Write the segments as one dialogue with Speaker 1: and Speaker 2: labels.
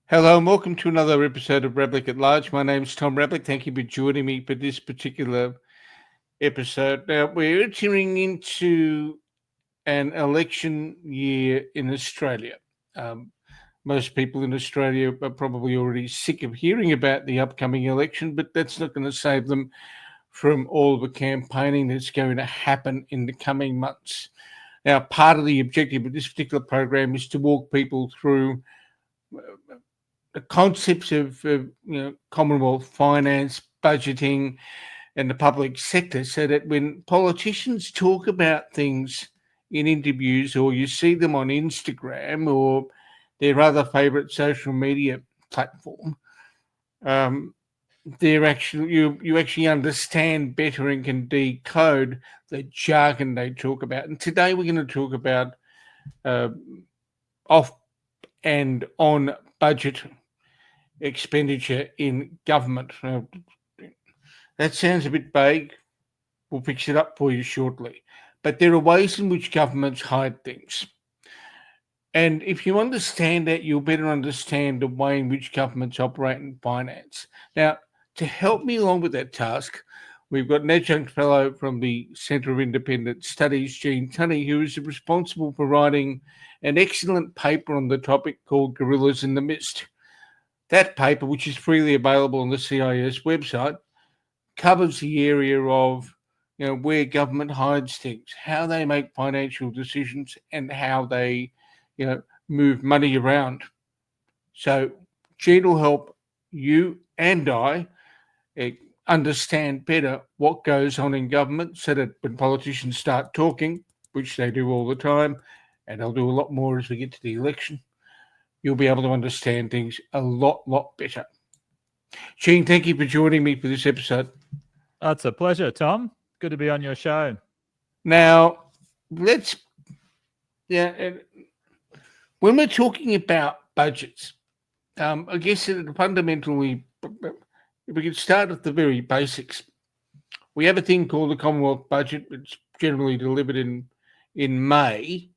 Speaker 1: Hello and welcome to another episode of Ravlic at Large. My name is Tom Ravlic. Thank you for joining me for this particular episode. Now, we're entering into an election year in Australia. Most people in Australia are probably already sick of hearing about the upcoming election, but that's not going to save them from all the campaigning that's going to happen in the coming months. Now, part of the objective of this particular program is to walk people through the concepts of Commonwealth finance, budgeting, and the public sector, so that when politicians talk about things in interviews, or you see them on Instagram or their other favourite social media platform, they're actually you actually understand better and can decode the jargon they talk about. And today we're going to talk about off and on budget expenditure in government. That sounds a bit vague. We'll fix it up for you shortly. But there are ways in which governments hide things. And if you understand that, you'll better understand the way in which governments operate in finance. Now, to help me along with that task, we've got an adjunct fellow from the Centre of Independent Studies, Tunny, who is responsible for writing an excellent paper on the topic called Gorillas in the Mist. That paper, which is freely available on the CIS website, covers the area of where government hides things, how they make financial decisions, and how they move money around. So Gene will help you and I understand better what goes on in government, so that when politicians start talking, which they do all the time, and they'll do a lot more as we get to the election, you'll be able to understand things a lot better. Gene, thank you for joining me for this episode.
Speaker 2: It's a pleasure, Tom. Good to be on your show.
Speaker 1: Now, when we're talking about budgets, I guess fundamentally, if we could start at the very basics, we have a thing called the Commonwealth budget. It's generally delivered in May.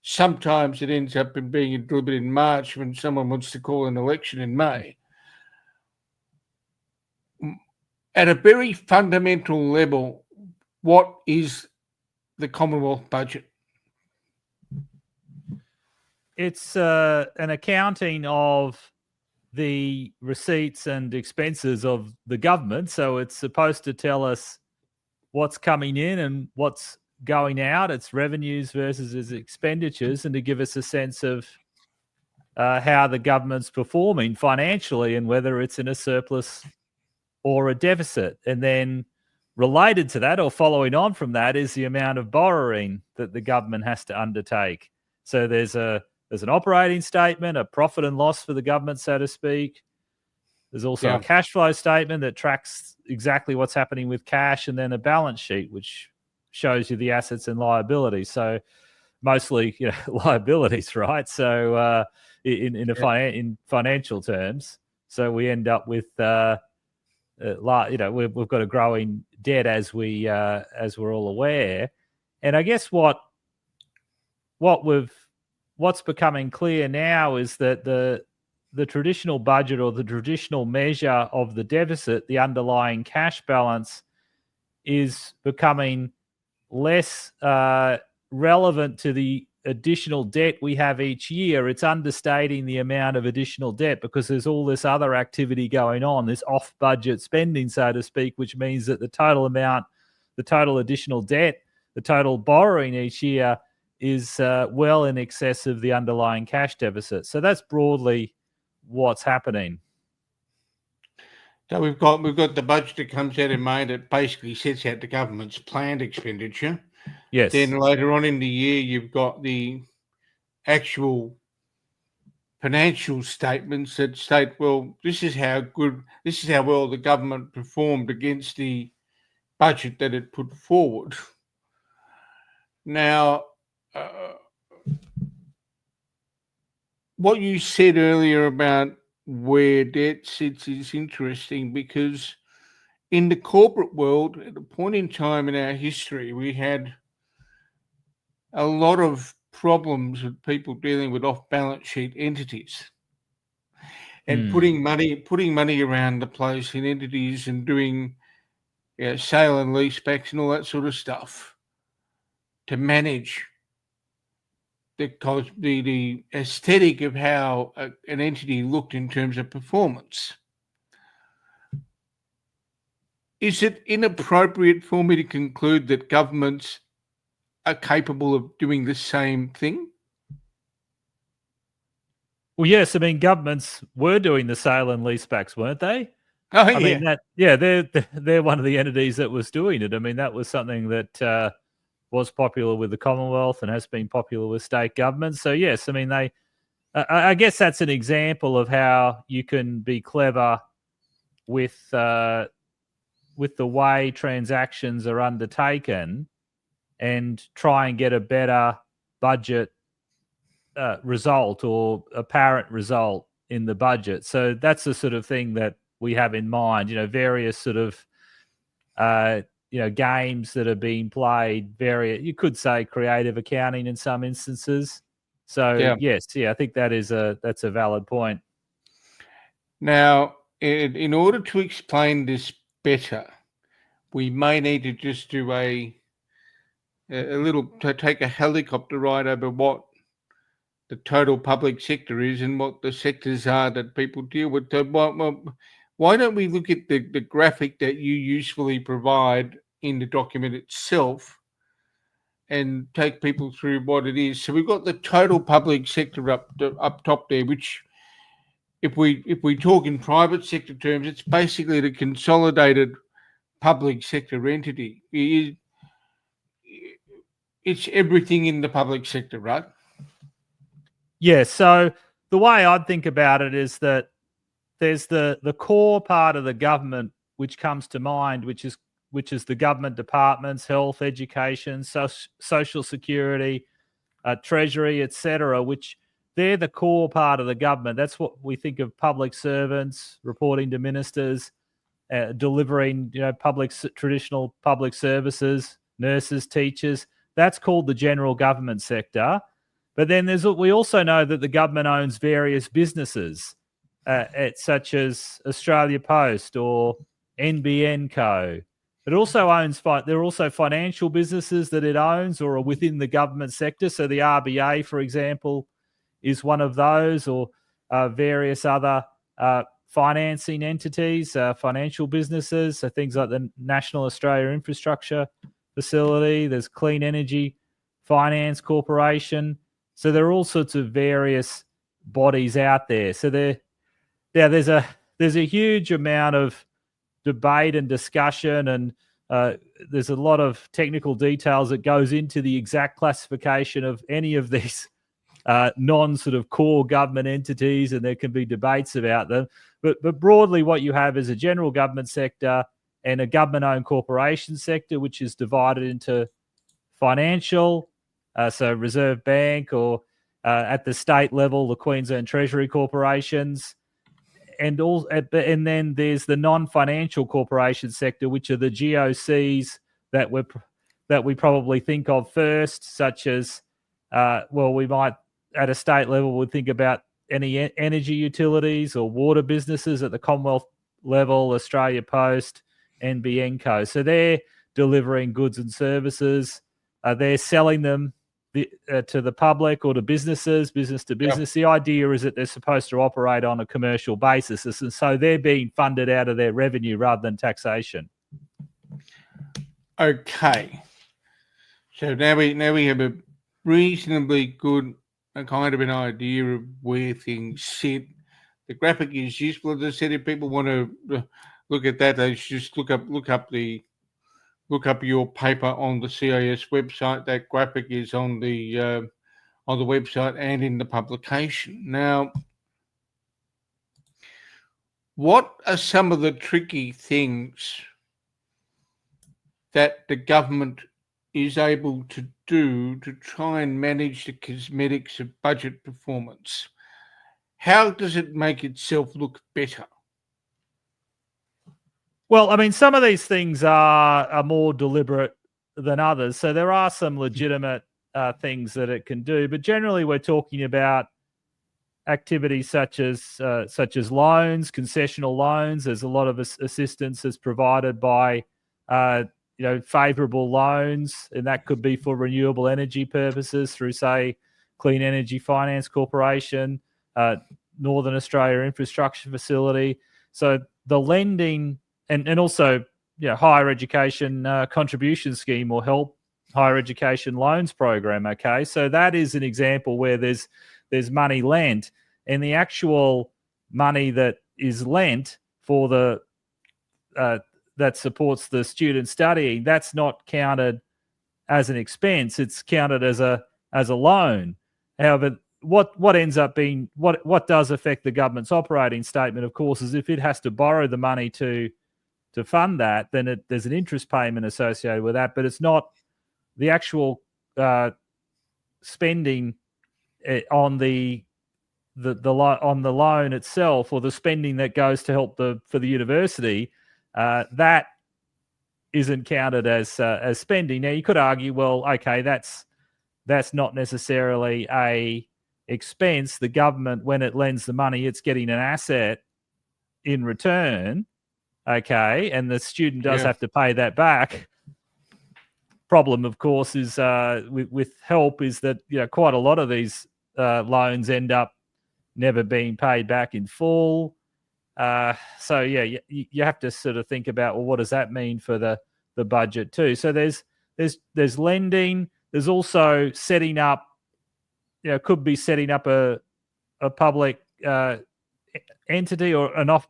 Speaker 1: Sometimes it ends up in being delivered in March when someone wants to call an election in May. At a very fundamental level, what is the Commonwealth budget?
Speaker 2: It's an accounting of the receipts and expenses of the government. So it's supposed to tell us what's coming in and what's going out. It's revenues versus its expenditures, and to give us a sense of how the government's performing financially and whether it's in a surplus or a deficit. And then related to that, or following on from that, is the amount of borrowing that the government has to undertake. So there's an operating statement, a profit and loss for the government, so to speak. There's also a cash flow statement that tracks exactly what's happening with cash, and then a balance sheet, which shows you the assets and liabilities. So mostly, liabilities, right? So in financial terms, so we end up with we've got a growing debt, as we're all aware. And I guess what's becoming clear now is that the traditional budget, or the traditional measure of the deficit, the underlying cash balance, is becoming less relevant to the additional debt we have each year. It's understating the amount of additional debt because there's all this other activity going on, this off-budget spending, so to speak, which means that the total amount, the total additional debt, the total borrowing each year is well in excess of the underlying cash deficit. So that's broadly what's happening.
Speaker 1: So we've got the budget that comes out in May that basically sets out the government's planned expenditure.
Speaker 2: Yes.
Speaker 1: Then later on in the year, you've got the actual financial statements that state, well, this is how well the government performed against the budget that it put forward. Now, what you said earlier about where debt sits is interesting, because in the corporate world, at a point in time in our history, we had a lot of problems with people dealing with off-balance sheet entities. and putting money around the place in entities and doing sale and leasebacks and all that sort of stuff to manage the aesthetic of how an entity looked in terms of performance. Is it inappropriate for me to conclude that governments are capable of doing the same thing?
Speaker 2: Well, yes. I mean, governments were doing the sale and leasebacks, weren't they?
Speaker 1: Oh,
Speaker 2: I mean, they're one of the entities that was doing it. I mean, that was something that was popular with the Commonwealth and has been popular with state governments. So, yes, I mean, I guess that's an example of how you can be clever with the way transactions are undertaken and try and get a better budget result or apparent result in the budget. So that's the sort of thing that we have in mind, various sort of, games that are being played, you could say creative accounting in some instances. So yes, I think that's a valid point.
Speaker 1: Now, in order to explain this better, we may need to just do take a helicopter ride over what the total public sector is and what the sectors are that people deal with. So why don't we look at the graphic that you usefully provide in the document itself and take people through what it is? So we've got the total public sector up top there, which if we talk in private sector terms, it's basically the consolidated public sector entity. It's everything in the public sector, right?
Speaker 2: Yeah, so the way I'd think about it is that there's the core part of the government which comes to mind, which is the government departments, health, education, social security, treasury, etc., which they're the core part of the government. That's what we think of public servants reporting to ministers, delivering traditional public services, nurses, teachers. That's called the general government sector. But then we also know that the government owns various businesses, such as Australia Post or NBN Co. It also owns, there are also financial businesses that it owns or are within the government sector. So the RBA, for example, is one of those, or various other financing entities, financial businesses. So things like the National Australia Infrastructure Facility, there's Clean Energy Finance Corporation. So there are all sorts of various bodies out there. So there's a huge amount of debate and discussion, and there's a lot of technical details that goes into the exact classification of any of these non-sort of core government entities, and there can be debates about them. But broadly, what you have is a general government sector and a government-owned corporation sector, which is divided into financial, so Reserve Bank, or at the state level, the Queensland Treasury corporations, and then there's the non-financial corporation sector, which are the GOCs that we probably think of first, such as we might at a state level would think about any energy utilities or water businesses. At the Commonwealth level, Australia Post, NBN Co. So they're delivering goods and services. They're selling them to the public or to businesses, business to business. The idea is that they're supposed to operate on a commercial basis, and so they're being funded out of their revenue rather than taxation.
Speaker 1: Okay, so now we have a reasonably good kind of an idea of where things sit. The graphic is useful. As I said, if people want to look at that, they should just look up your paper on the CIS website. That graphic is on the website and in the publication. Now, what are some of the tricky things that the government is able to do to try and manage the cosmetics of budget performance? How does it make itself look better?
Speaker 2: Well, I mean, some of these things are more deliberate than others. So there are some legitimate things that it can do. But generally, we're talking about activities such as loans, concessional loans. There's a lot of assistance that's provided by favourable loans, and that could be for renewable energy purposes through, say, Clean Energy Finance Corporation, Northern Australia Infrastructure Facility. So the lending and also higher education contribution scheme or help higher education loans program. Okay, so that is an example where there's money lent, and the actual money that is lent for the that supports the student studying, that's not counted as an expense. It's counted as a loan. However, what ends up being what does affect the government's operating statement, of course, is if it has to borrow the money to fund that, then there's an interest payment associated with that, but it's not the actual spending on the loan itself, or the spending that goes to help for the university. That isn't counted as spending. Now, you could argue, well, okay, that's not necessarily a expense. The government, when it lends the money, it's getting an asset in return, okay, and the student does have to pay that back. Problem, of course, is with help is that quite a lot of these loans end up never being paid back in full. So you have to sort of think about, well, what does that mean for the budget too? So there's lending. There's also setting up, could be setting up a public entity or an off.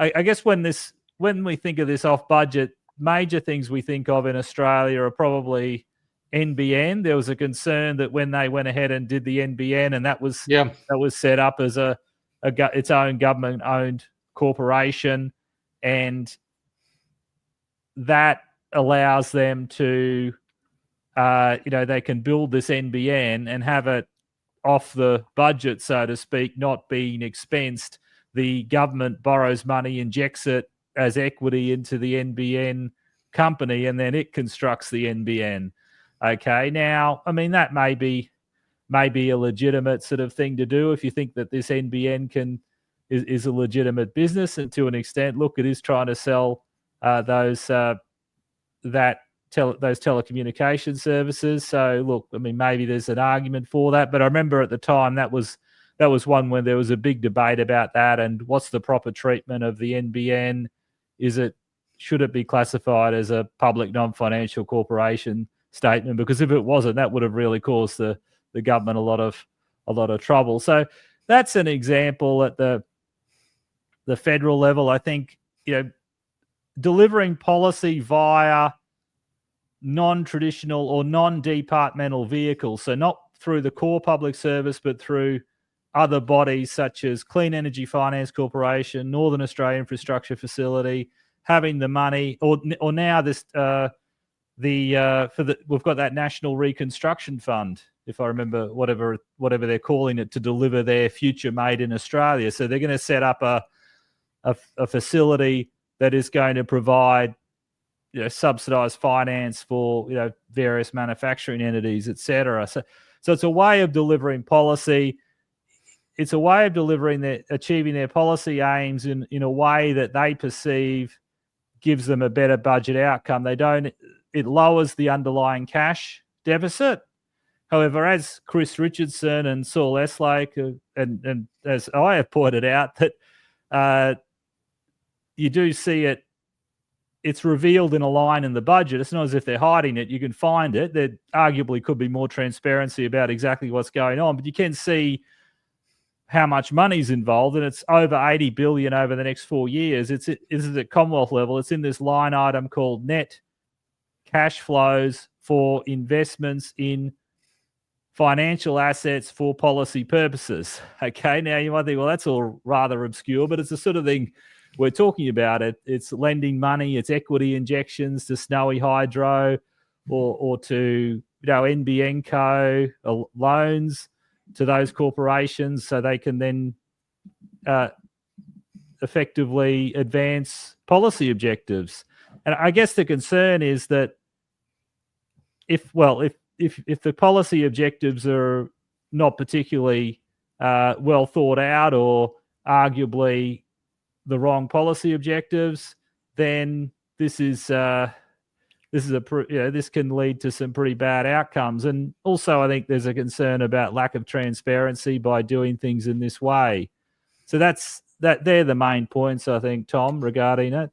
Speaker 2: I guess when we think of this off budget, major things we think of in Australia are probably NBN. There was a concern that when they went ahead and did the NBN, and that was set up as its own government-owned corporation, and that allows them to, they can build this NBN and have it off the budget, so to speak, not being expensed. The government borrows money, injects it as equity into the NBN company, and then it constructs the NBN. Okay, now, I mean, that may be a legitimate sort of thing to do if you think that this NBN is a legitimate business, and to an extent, look, it is trying to sell those telecommunication services. So, look, I mean, maybe there's an argument for that, but I remember at the time that was one when there was a big debate about that, and what's the proper treatment of the NBN? Should it be classified as a public non-financial corporation statement? Because if it wasn't, that would have really caused the government a lot of trouble. So that's an example at the federal level. I think delivering policy via non-traditional or non-departmental vehicles, so not through the core public service, but through other bodies such as Clean Energy Finance Corporation, Northern Australia Infrastructure Facility, having the money, or now this we've got that National Reconstruction Fund, if I remember, whatever they're calling it, to deliver their future made in Australia. So they're going to set up a facility that is going to provide subsidised finance for various manufacturing entities, etc. So it's a way of delivering policy. It's a way of achieving their policy aims in a way that they perceive gives them a better budget outcome. It lowers the underlying cash deficit. However, as Chris Richardson and Saul Eslake and as I have pointed out, that you do see it's revealed in a line in the budget. It's not as if they're hiding it. You can find it. There arguably could be more transparency about exactly what's going on, but you can see how much money's involved, and it's over 80 billion over the next 4 years. It's at Commonwealth level. It's in this line item called net cash flows for investments in financial assets for policy purposes. Okay, now you might think, well, that's all rather obscure, but it's the sort of thing we're talking about. It's lending money, it's equity injections to Snowy Hydro or to NBN Co, loans to those corporations so they can then effectively advance policy objectives. And I guess the concern is that if the policy objectives are not particularly well thought out or arguably the wrong policy objectives, then this can lead to some pretty bad outcomes. And also, I think there's a concern about lack of transparency by doing things in this way. So they're the main points, I think, Tom, regarding it.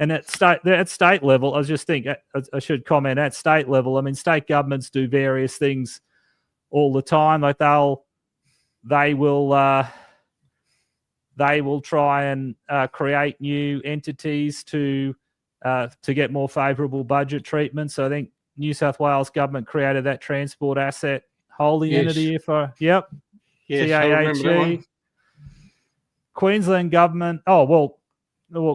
Speaker 2: And at state level, I should comment at state level. I mean, state governments do various things all the time. Like they will try and create new entities to get more favourable budget treatment. So I think New South Wales government created that transport asset holding entity.
Speaker 1: Yes, I remember that one.
Speaker 2: Queensland government.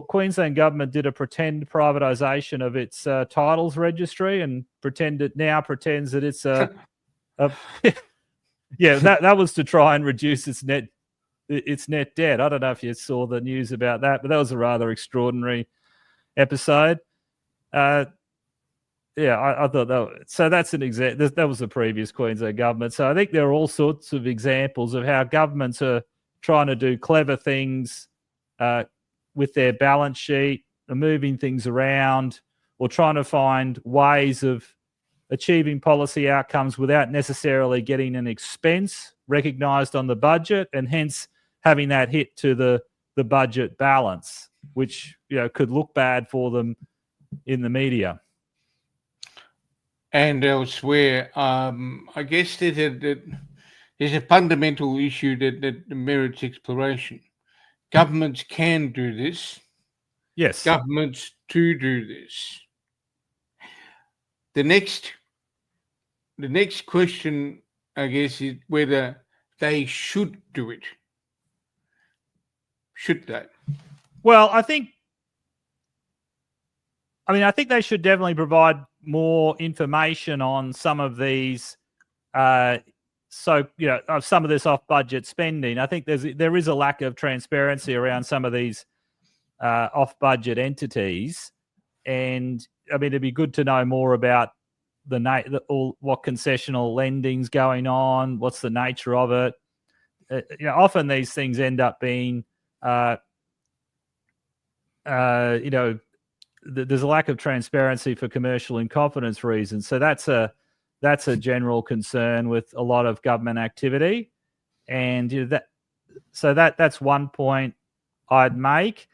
Speaker 2: Queensland government did a pretend privatisation of its titles registry and pretends that it's a yeah. That was to try and reduce its net debt. I don't know if you saw the news about that, but that was a rather extraordinary episode. I thought that. So that's an example. That was the previous Queensland government. So I think there are all sorts of examples of how governments are trying to do clever things with their balance sheet, or moving things around, or trying to find ways of achieving policy outcomes without necessarily getting an expense recognised on the budget, and hence having that hit to the budget balance, which could look bad for them in the media.
Speaker 1: And elsewhere, I guess there's a fundamental issue that merits exploration. Governments can do this.
Speaker 2: Yes.
Speaker 1: Governments do this. The next question, I guess, is whether they should do it. Should they?
Speaker 2: Well, I think they should definitely provide more information on some of these. Of some of this off-budget spending. I think there is a lack of transparency around some of these off-budget entities, and I mean it'd be good to know more about what concessional lending's going on, what's the nature of it. Often these things end up being, there's a lack of transparency for commercial and confidence reasons. So that's a general concern with a lot of government activity, and that's one point I'd make.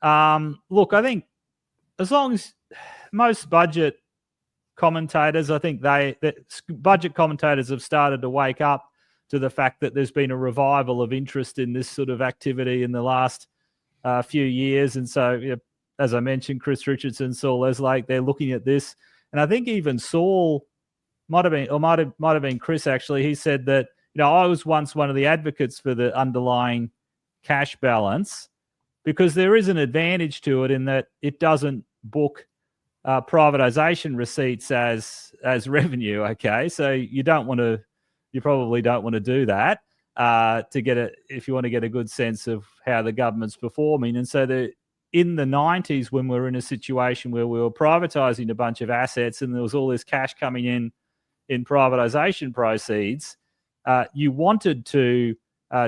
Speaker 2: Look, I think as long as most budget commentators, budget commentators have started to wake up to the fact that there's been a revival of interest in this sort of activity in the last few years, and so as I mentioned, Chris Richardson, Saul Leslake, they're looking at this, and I think even Saul. Might have been Chris actually. He said that I was once one of the advocates for the underlying cash balance because there is an advantage to it in that it doesn't book privatisation receipts as revenue. Okay, so you probably don't want to do that if you want to get a good sense of how the government's performing. And so in the 90s, when we were in a situation where we were privatising a bunch of assets and there was all this cash coming in privatisation proceeds, you wanted to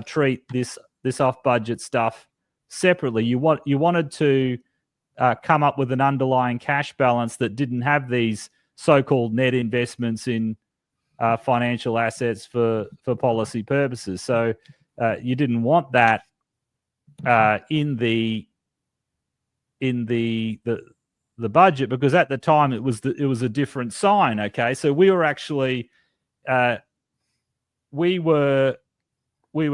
Speaker 2: treat this off-budget stuff separately. You wanted to come up with an underlying cash balance that didn't have these so-called net investments in financial assets for policy purposes. So you didn't want that in the budget, because at the time it was a different sign. Okay, so we were actually we were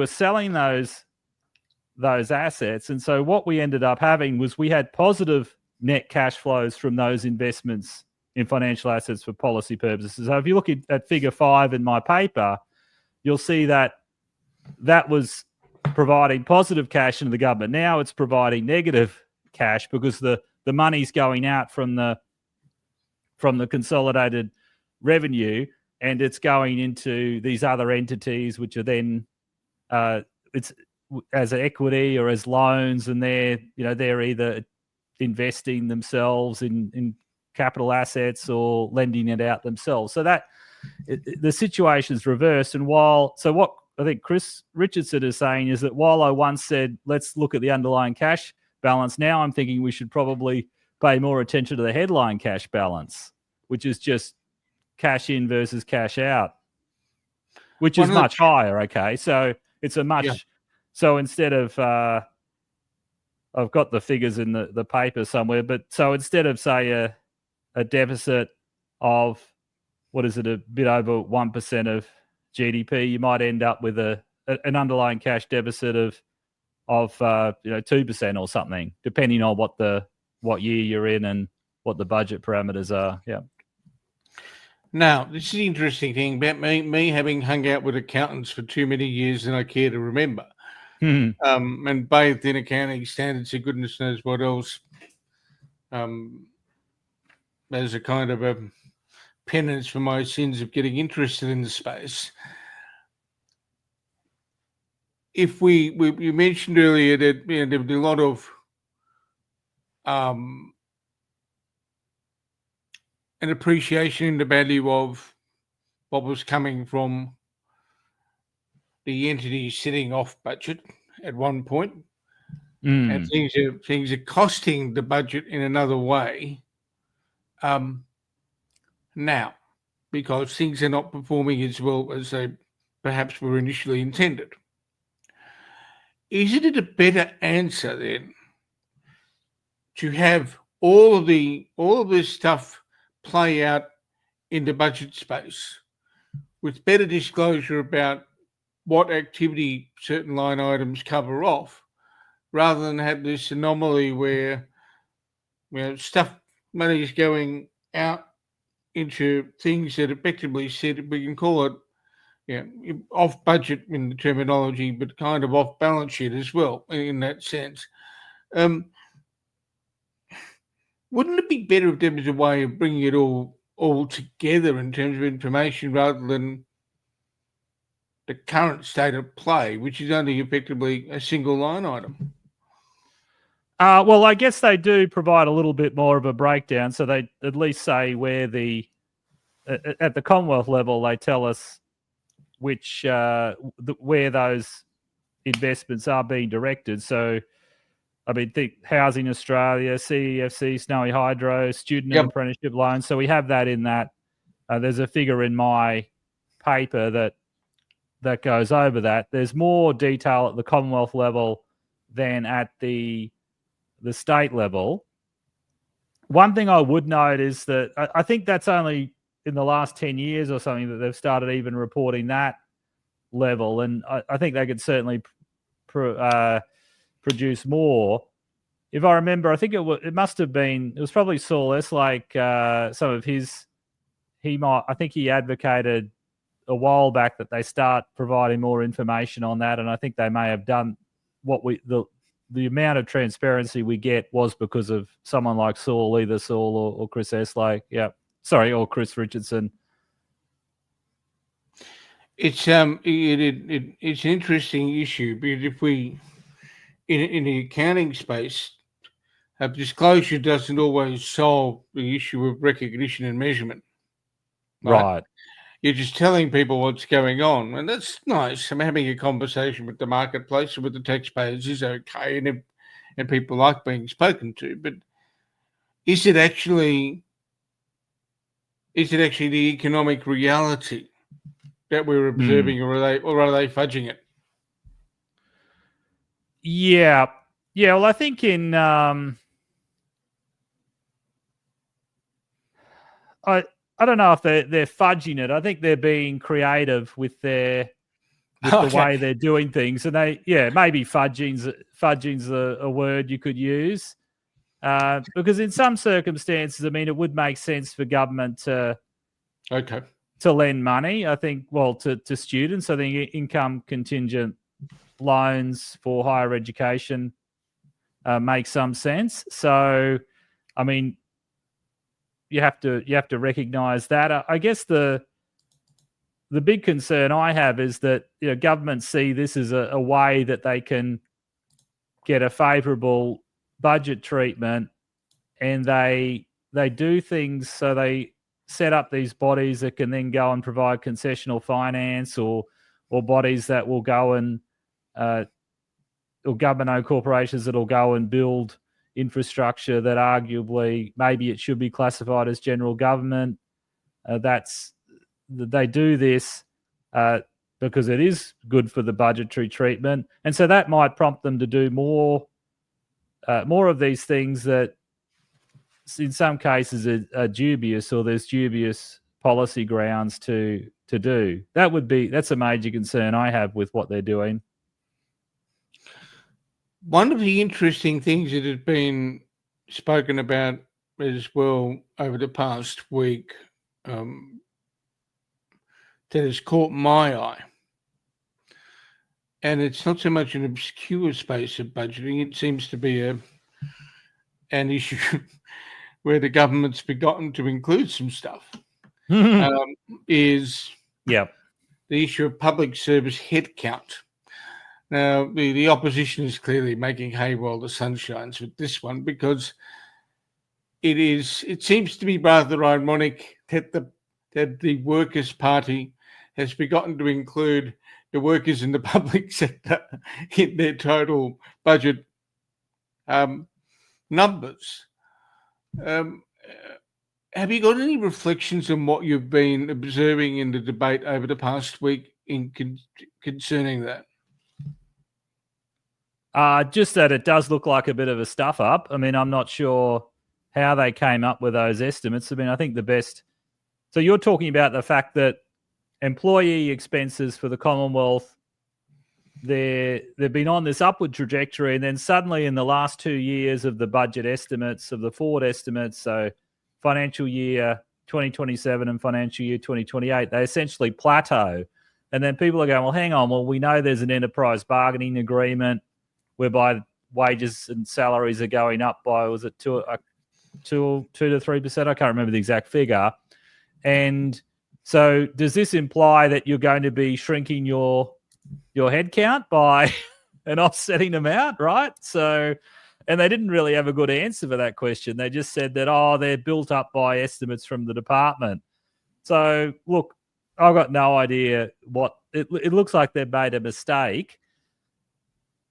Speaker 2: selling those assets, and so what we ended up having was we had positive net cash flows from those investments in financial assets for policy purposes. So if you look at figure 5 in my paper, you'll see that was providing positive cash into the government. Now it's providing negative cash because the money's going out from the consolidated revenue, and it's going into these other entities, which are then it's as equity or as loans, and they're either investing themselves in capital assets or lending it out themselves. So that the situation's reversed. And what I think Chris Richardson is saying is that while I once said, let's look at the underlying cash balance, now I'm thinking we should probably pay more attention to the headline cash balance, which is just cash in versus cash out, which is much higher. Okay. So it's a much, so instead of, I've got the figures in the paper somewhere, but so instead of say a deficit of, what is it, a bit over 1% of GDP, you might end up with an underlying cash deficit of 2% or something, depending on what year you're in and what the budget parameters are. Yeah.
Speaker 1: Now, this is the interesting thing about me having hung out with accountants for too many years than I care to remember. And bathed in accounting standards, and goodness knows what else, as a kind of a penance for my sins of getting interested in the space. If you mentioned earlier that there would be a lot of an appreciation in the value of what was coming from the entity sitting off budget at one point, and things are costing the budget in another way now, because things are not performing as well as they perhaps were initially intended. Isn't it a better answer then to have all of this stuff play out in the budget space with better disclosure about what activity certain line items cover off, rather than have this anomaly where money is going out into things that effectively said, we can call it off budget in the terminology, but kind of off balance sheet as well in that sense. Wouldn't it be better if there was a way of bringing it all together in terms of information, rather than the current state of play, which is only effectively a single line item?
Speaker 2: Well, I guess they do provide a little bit more of a breakdown. So they at least say where at the Commonwealth level, they tell us which where those investments are being directed. So, I mean, think Housing Australia, CEFC, Snowy Hydro, student and apprenticeship loans. So we have that in that. There's a figure in my paper that goes over that. There's more detail at the Commonwealth level than at the state level. One thing I would note is that I think that's only in the last 10 years or something that they've started even reporting that level. And I think they could certainly produce more. If I remember, I think it must have been, it was probably Saul Eslake, some of his, I think he advocated a while back that they start providing more information on that. And I think they may have done the amount of transparency we get was because of someone like Saul, either Saul or Chris Eslake. Yeah. Sorry, or Chris Richardson.
Speaker 1: It's it's an interesting issue, because if we in the accounting space, disclosure doesn't always solve the issue of recognition and measurement.
Speaker 2: Right.
Speaker 1: You're just telling people what's going on, and that's nice. I'm having a conversation with the marketplace and with the taxpayers is okay, and people like being spoken to. But is it actually the economic reality that we're observing, or are they fudging it?
Speaker 2: Yeah. Well, I think in I don't know if they're fudging it. I think they're being creative with the way they're doing things, and maybe fudging's a word you could use, because in some circumstances, I mean, it would make sense for government to lend money. I think, to students. I think income contingent loans for higher education make some sense. So, I mean, you have to recognize that. I guess the big concern I have is that governments see this as a way that they can get a favourable budget treatment, and they do things, so they set up these bodies that can then go and provide concessional finance or or bodies that will go and or government-owned corporations that will go and build infrastructure that arguably maybe it should be classified as general government. They do this because it is good for the budgetary treatment, and so that might prompt them to do more of these things that, in some cases, are dubious, or there's dubious policy grounds to do. That's a major concern I have with what they're doing.
Speaker 1: One of the interesting things that has been spoken about as well over the past week that has caught my eye, and it's not so much an obscure space of budgeting, it seems to be an issue where the government's forgotten to include some stuff, is the issue of public service headcount. Now, the opposition is clearly making hay while the sun shines with this one, because it seems to be rather ironic that the Workers' Party has forgotten to include the workers in the public sector in their total budget numbers. Have you got any reflections on what you've been observing in the debate over the past week concerning that?
Speaker 2: Just that it does look like a bit of a stuff up. I mean, I'm not sure how they came up with those estimates. I mean, I think the best... So you're talking about the fact that employee expenses for the Commonwealth, they've been on this upward trajectory, and then suddenly in the last 2 years of the budget estimates, of the forward estimates, so financial year 2027 and financial year 2028, they essentially plateau. And then people are going, well, hang on, well, we know there's an enterprise bargaining agreement whereby wages and salaries are going up by, was it 2 to 3%? I can't remember the exact figure. And so does this imply that you're going to be shrinking your headcount by an offsetting amount, right? So, and they didn't really have a good answer for that question. They just said that, they're built up by estimates from the department. So, look, I've got no idea what... It looks like they've made a mistake.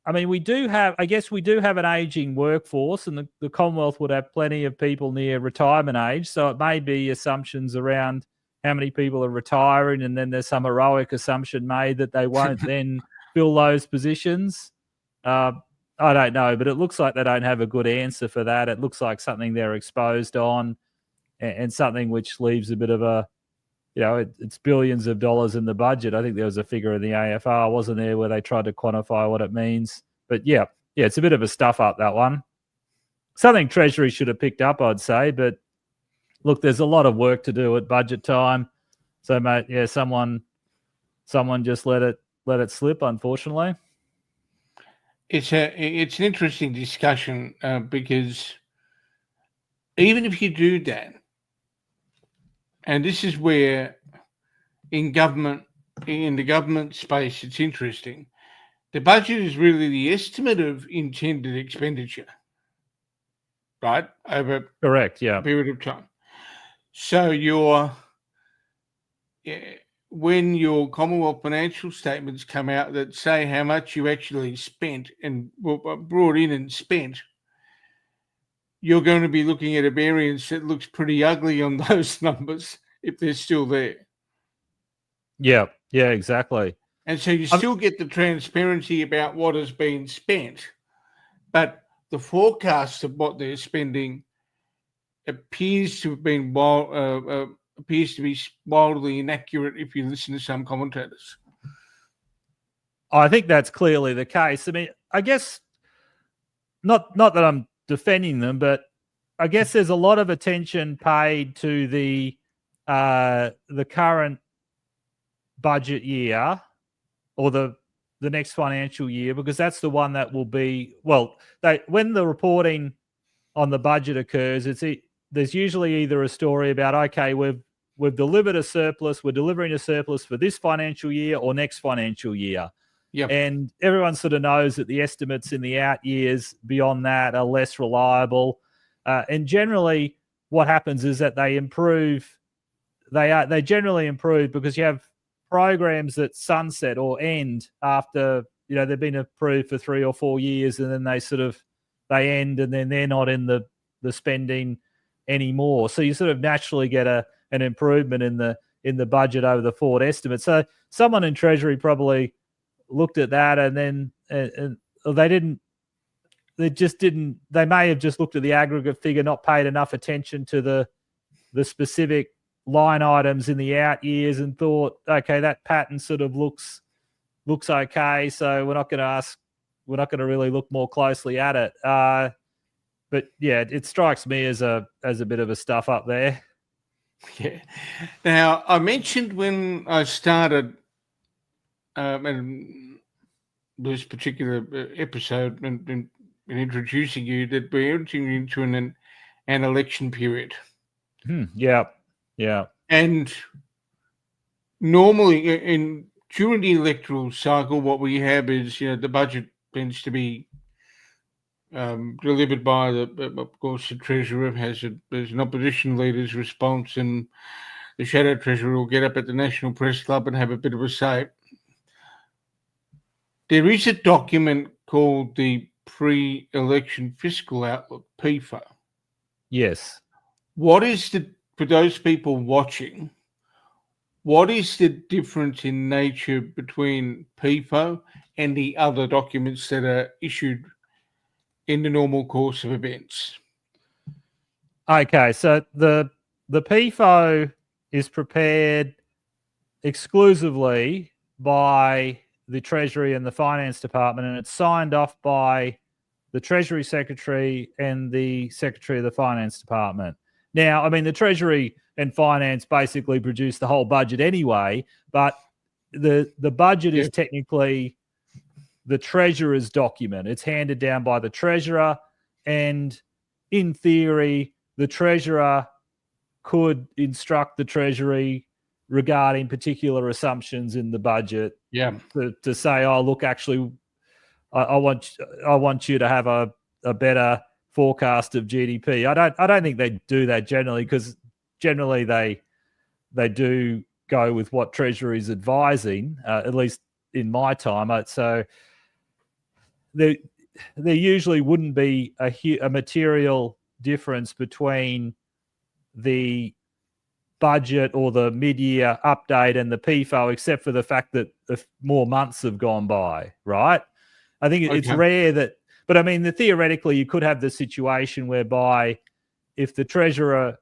Speaker 2: I mean, we do have an aging workforce, and the Commonwealth would have plenty of people near retirement age. So it may be assumptions around how many people are retiring, and then there's some heroic assumption made that they won't then fill those positions. I don't know, but it looks like they don't have a good answer for that. It looks like something they're exposed on, and something which leaves a bit of a, it's billions of dollars in the budget. I think there was a figure in the AFR, wasn't there, where they tried to quantify what it means. But yeah, it's a bit of a stuff up, that one. Something Treasury should have picked up, I'd say. But look, there's a lot of work to do at budget time. So, mate, someone just let it slip, unfortunately.
Speaker 1: It's an interesting discussion because even if you do that, and this is where in the government space, it's interesting. The budget is really the estimate of intended expenditure, right? Over
Speaker 2: Correct, yeah.
Speaker 1: a period of time. So when your Commonwealth financial statements come out that say how much you actually spent and brought in and spent, you're going to be looking at a variance that looks pretty ugly on those numbers if they're still there.
Speaker 2: Yeah, exactly.
Speaker 1: And so you still get the transparency about what has been spent, but the forecast of what they're spending appears to be wildly inaccurate if you listen to some commentators.
Speaker 2: I think that's clearly the case. I mean, I guess not that I'm defending them, but I guess there's a lot of attention paid to the current budget year or the next financial year, because that's the one that will be, when the reporting on the budget occurs, there's usually either a story about, okay, we've delivered a surplus, we're delivering a surplus for this financial year or next financial year.
Speaker 1: Yep.
Speaker 2: And everyone sort of knows that the estimates in the out years beyond that are less reliable. And generally what happens is that they improve. They generally improve because you have programs that sunset or end after, they've been approved for 3 or 4 years, and then they end, and then they're not in the spending anymore. So you sort of naturally get an improvement in the budget over the forward estimate. So someone in Treasury probably looked at that, and then they may have just looked at the aggregate figure, not paid enough attention to the specific line items in the out years, and thought, okay, that pattern sort of looks okay, so we're not going to really look more closely at it. But yeah, it strikes me as a bit of a stuff up there.
Speaker 1: Yeah. Now, I mentioned when I started this particular episode and in introducing you that we're entering into an election period.
Speaker 2: Yeah.
Speaker 1: And normally during the electoral cycle, what we have is, the budget tends to be delivered by of course, the Treasurer there's an opposition leader's response, and the Shadow Treasurer will get up at the National Press Club and have a bit of a say. There is a document called the Pre-Election Fiscal Outlook, PFO.
Speaker 2: Yes.
Speaker 1: For those people watching, what is the difference in nature between PFO and the other documents that are issued in the normal course of events?
Speaker 2: Okay, so the PFO is prepared exclusively by the Treasury and the Finance Department, and it's signed off by the Treasury Secretary and the Secretary of the Finance Department. Now, I mean, the Treasury and Finance basically produce the whole budget anyway, but the budget is technically the Treasurer's document. It's handed down by the Treasurer, and in theory, the Treasurer could instruct the Treasury regarding particular assumptions in the budget.
Speaker 1: Yeah.
Speaker 2: To say, oh, look, actually, I want you to have a better forecast of GDP. I don't think they do that generally, because generally they do go with what Treasury is advising, at least in my time. So there usually wouldn't be a material difference between the budget or the mid-year update and the PFO, except for the fact that more months have gone by, right? I think it's rare that, but I mean, theoretically, you could have the situation whereby if the Treasurer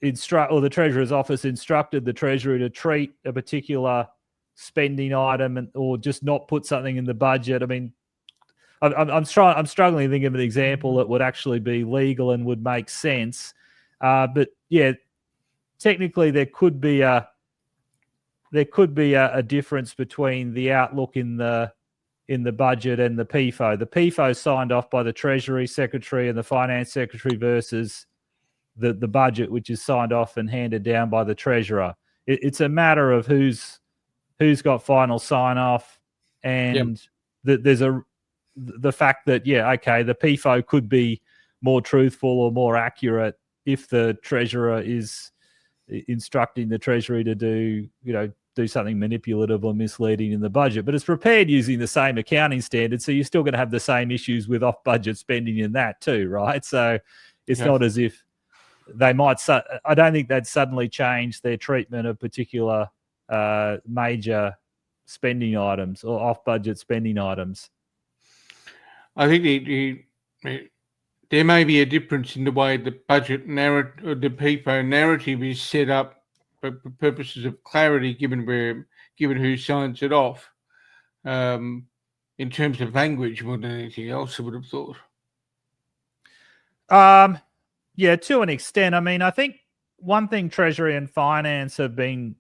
Speaker 2: or the Treasurer's office instructed the Treasury to treat a particular spending item or just not put something in the budget. I mean, I'm struggling to think of an example that would actually be legal and would make sense. But yeah, technically there could be a difference between the outlook in the budget and the PFO. The PFO signed off by the Treasury Secretary and the Finance Secretary versus the budget, which is signed off and handed down by the Treasurer. It's a matter of who's got final sign off, and there's the fact that the PFO could be more truthful or more accurate if the Treasurer is instructing the Treasury to do something manipulative or misleading in the budget. But it's prepared using the same accounting standards, so you're still going to have the same issues with off-budget spending in that too, right? So it's not as if they might. I don't think they'd suddenly change their treatment of particular major spending items or off-budget spending items.
Speaker 1: I think there may be a difference in the way the budget narrative or the PFO narrative is set up for purposes of clarity, given who signs it off, in terms of language more than anything else, I would have thought.
Speaker 2: Yeah, to an extent. I mean, I think one thing Treasury and Finance have been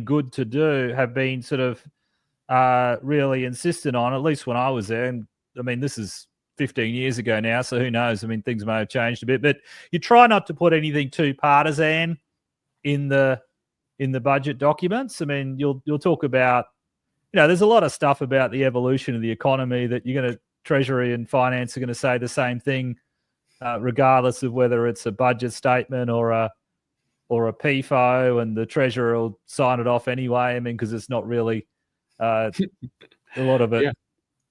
Speaker 2: good to do, have been sort of really insistent on, at least when I was there. And I mean, this is 15 years ago now, so who knows? I mean, things may have changed a bit, but you try not to put anything too partisan in the budget documents. I mean, you'll talk about, there's a lot of stuff about the evolution of the economy that Treasury and Finance are going to say the same thing, regardless of whether it's a budget statement or or a PFO, and the treasurer will sign it off anyway. I mean, because it's not really a lot of it.
Speaker 1: Yeah.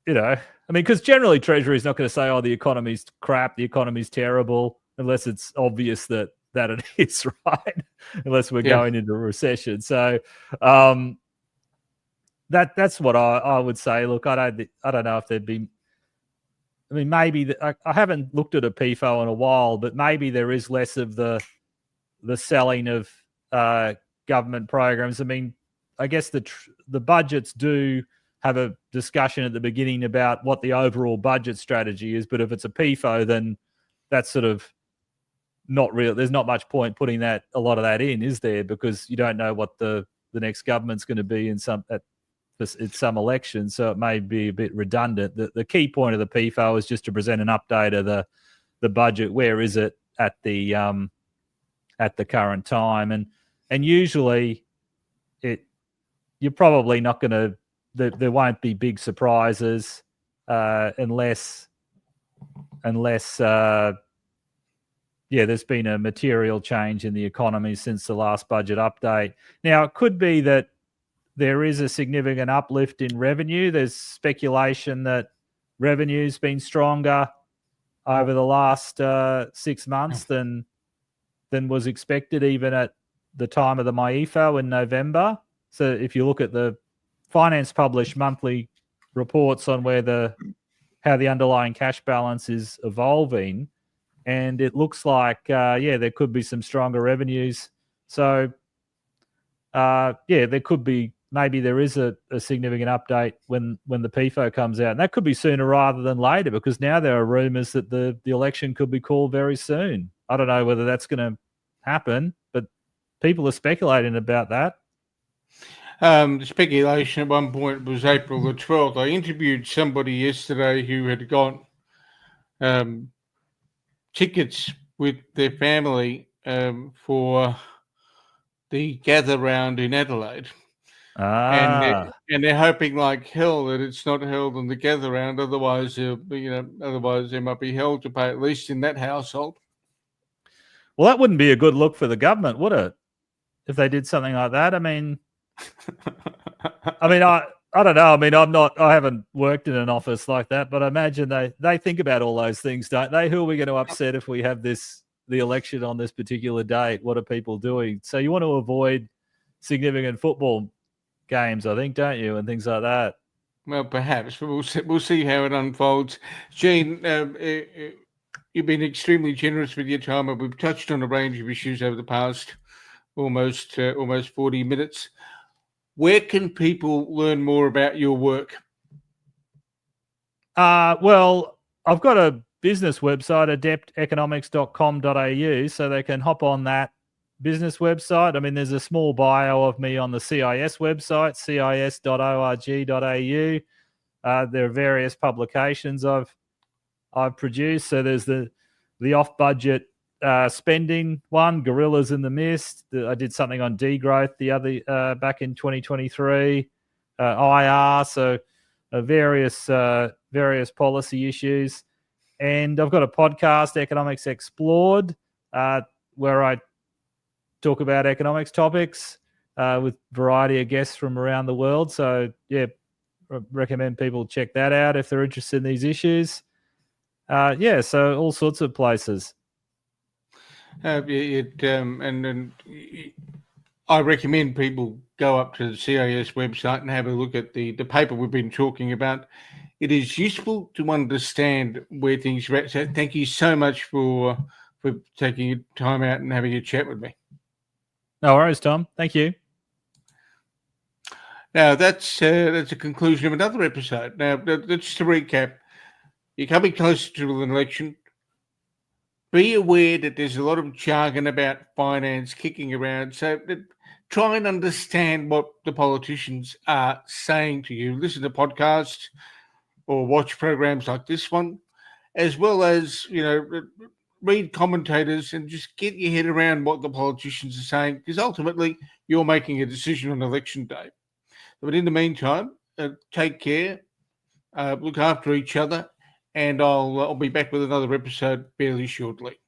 Speaker 2: You know, I mean, because generally Treasury is not going to say, "Oh, the economy's crap, the economy's terrible," unless it's obvious that it is, right? Unless we're going into a recession. So that's what I would say. Look, I don't know if there'd be. I mean, maybe I haven't looked at a PFO in a while, but maybe there is less of the selling of government programs. I mean, I guess the budgets do have a discussion at the beginning about what the overall budget strategy is, but if it's a PFO, then that's sort of not real. There's not much point putting a lot of that in, is there? Because you don't know what the next government's going to be in some election, so it may be a bit redundant. The key point of the PFO is just to present an update of the budget. Where is it at the current time? And usually you're probably not going to. There won't be big surprises unless there's been a material change in the economy since the last budget update. Now, it could be that there is a significant uplift in revenue. There's speculation that revenue's been stronger over the last 6 months than was expected, even at the time of the MyEFO in November. So if you look at the Finance published monthly reports on how the underlying cash balance is evolving, and it looks like there could be some stronger revenues. So there could be, maybe there is a significant update when the PFO comes out, and that could be sooner rather than later, because now there are rumours that the election could be called very soon. I don't know whether that's going to happen, but people are speculating about that.
Speaker 1: The speculation at one point was April the 12th. I interviewed somebody yesterday who had got tickets with their family for the gather round in Adelaide. And they're hoping like hell that it's not held in the gather round. Otherwise, they might be held to pay, at least in that household.
Speaker 2: Well, that wouldn't be a good look for the government, would it? If they did something like that, I mean, I don't know. I mean, I haven't worked in an office like that, but I imagine they think about all those things, don't they? Who are we going to upset if we have the election on this particular date? What are people doing? So you want to avoid significant football games, I think, don't you? And things like that.
Speaker 1: Well, perhaps, but we'll see how it unfolds. Gene, you've been extremely generous with your time, and we've touched on a range of issues over the past almost 40 minutes. Where can people learn more about your work?
Speaker 2: Well, I've got a business website, adepteconomics.com.au, so they can hop on that business website. I mean, there's a small bio of me on the CIS website, cis.org.au. There are various publications I've produced. So there's the off-budget spending one, Gorillas in the Mist. I did something on degrowth the other back in 2023. IR, so various policy issues, and I've got a podcast, Economics Explored, where I talk about economics topics with a variety of guests from around the world. So I recommend people check that out if they're interested in these issues. So all sorts of places.
Speaker 1: And I recommend people go up to the CIS website and have a look at the paper we've been talking about. It is useful to understand where things are at. So thank you so much for taking your time out and having a chat with me.
Speaker 2: No worries, Tom. Thank you.
Speaker 1: Now, that's a conclusion of another episode. Now, just to recap, you're coming closer to an election. Be aware that there's a lot of jargon about finance kicking around. So try and understand what the politicians are saying to you. Listen to podcasts or watch programs like this one, as well as, read commentators and just get your head around what the politicians are saying, because ultimately you're making a decision on election day. But in the meantime, take care, look after each other, and I'll be back with another episode fairly shortly.